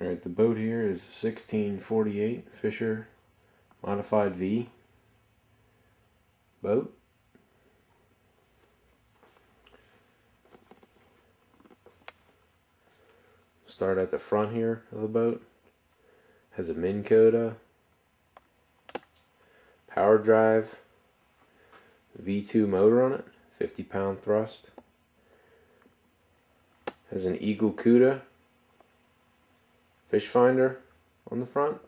Alright, the boat here is a 1648 Fisher Modified V boat. Start at the front here of the boat. Has a Minn Kota, power drive, V2 motor on it, 50-pound thrust. Has an Eagle Cuda fish finder on the front.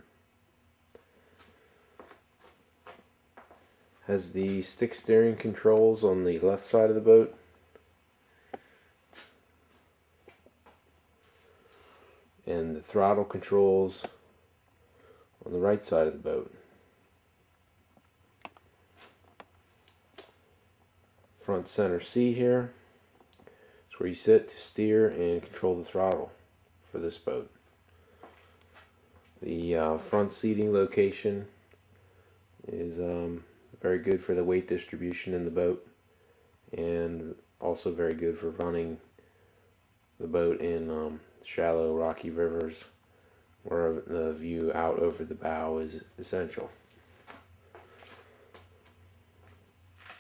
Has the stick steering controls on the left side of the boat. And the throttle controls on the right side of the boat. Front center seat here is where you sit to steer and control the throttle for this boat. The front seating location is very good for the weight distribution in the boat, and also very good for running the boat in shallow rocky rivers where the view out over the bow is essential.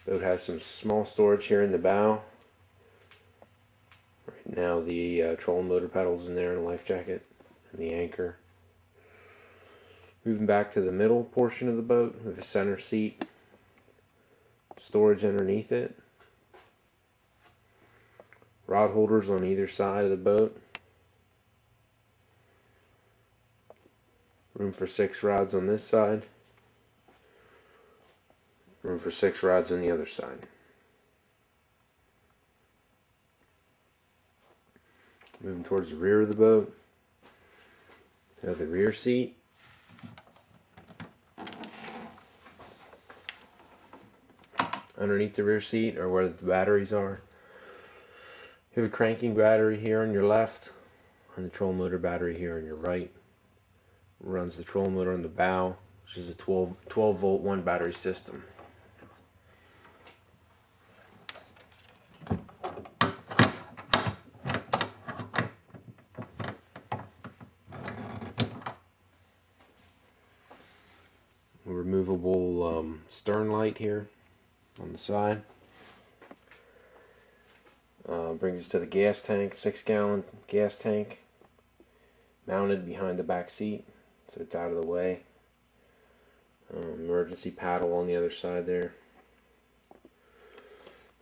Boat has some small storage here in the bow. Right now the trolling motor pedals in there, and a life jacket, and the anchor. Moving back to the middle portion of the boat with a center seat, storage underneath it, rod holders on either side of the boat, room for 6 rods on this side, room for 6 rods on the other side. Moving towards the rear of the boat, we have the rear seat. Underneath the rear seat are where the batteries are. You have a cranking battery here on your left, and the trolling motor battery here on your right. Runs the trolling motor on the bow, which is a 12 volt 1 battery system. A removable stern light here on the side. Brings us to the gas tank, 6-gallon gas tank, mounted behind the back seat, so it's out of the way. Emergency paddle on the other side there.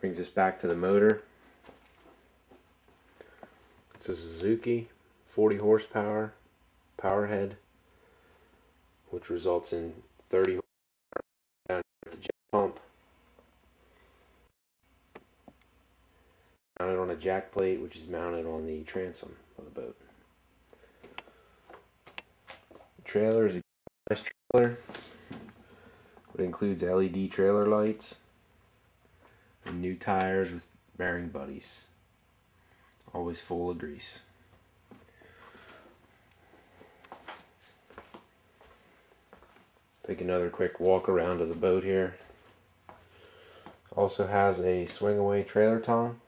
Brings us back to the motor. It's a Suzuki 40 horsepower power head, which results in 30 horsepower down at the jet pump. Mounted on a jack plate, which is mounted on the transom of the boat. The trailer is a nice trailer. It includes LED trailer lights and new tires with bearing buddies. Always full of grease. Take another quick walk around of the boat here. Also has a swing away trailer tongue.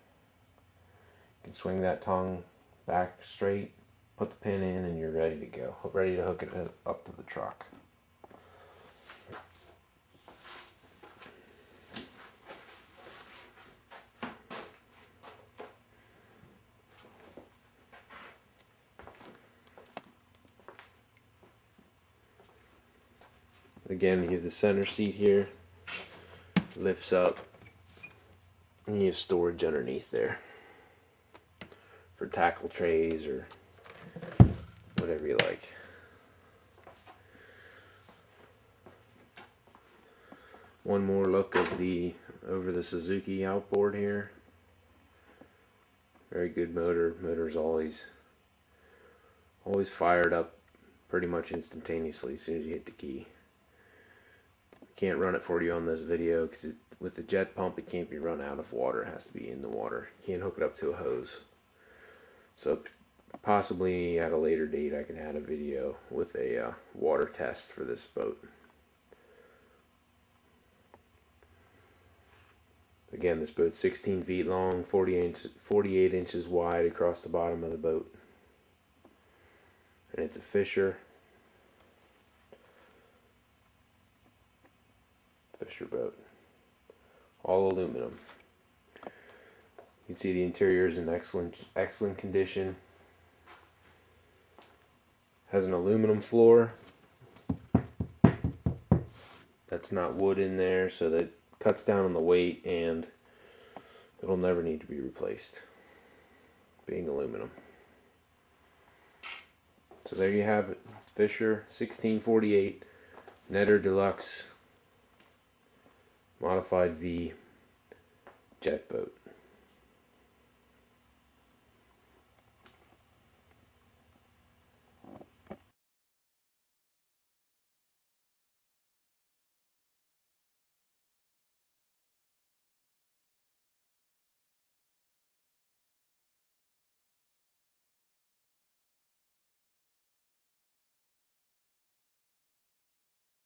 You can swing that tongue back straight, put the pin in, and you're ready to go. Ready to hook it up to the truck. Again, you have the center seat here, lifts up, and you have storage underneath there for tackle trays or whatever you like. One more look of over the Suzuki outboard here. Very good motor. Motor's always fired up pretty much instantaneously as soon as you hit the key. Can't run it for you on this video because with the jet pump it can't be run out of water. It has to be in the water. You can't hook it up to a hose. So possibly at a later date I can add a video with a water test for this boat. Again, this boat's 16 feet long, 48 inches wide across the bottom of the boat. and it's a Fisher boat, all aluminum. You can see the interior is in excellent condition. Has an aluminum floor that's not wood in there, so that cuts down on the weight, and it'll never need to be replaced, being aluminum. So there you have it, Fisher 1648 Netter Deluxe Modified V jet boat.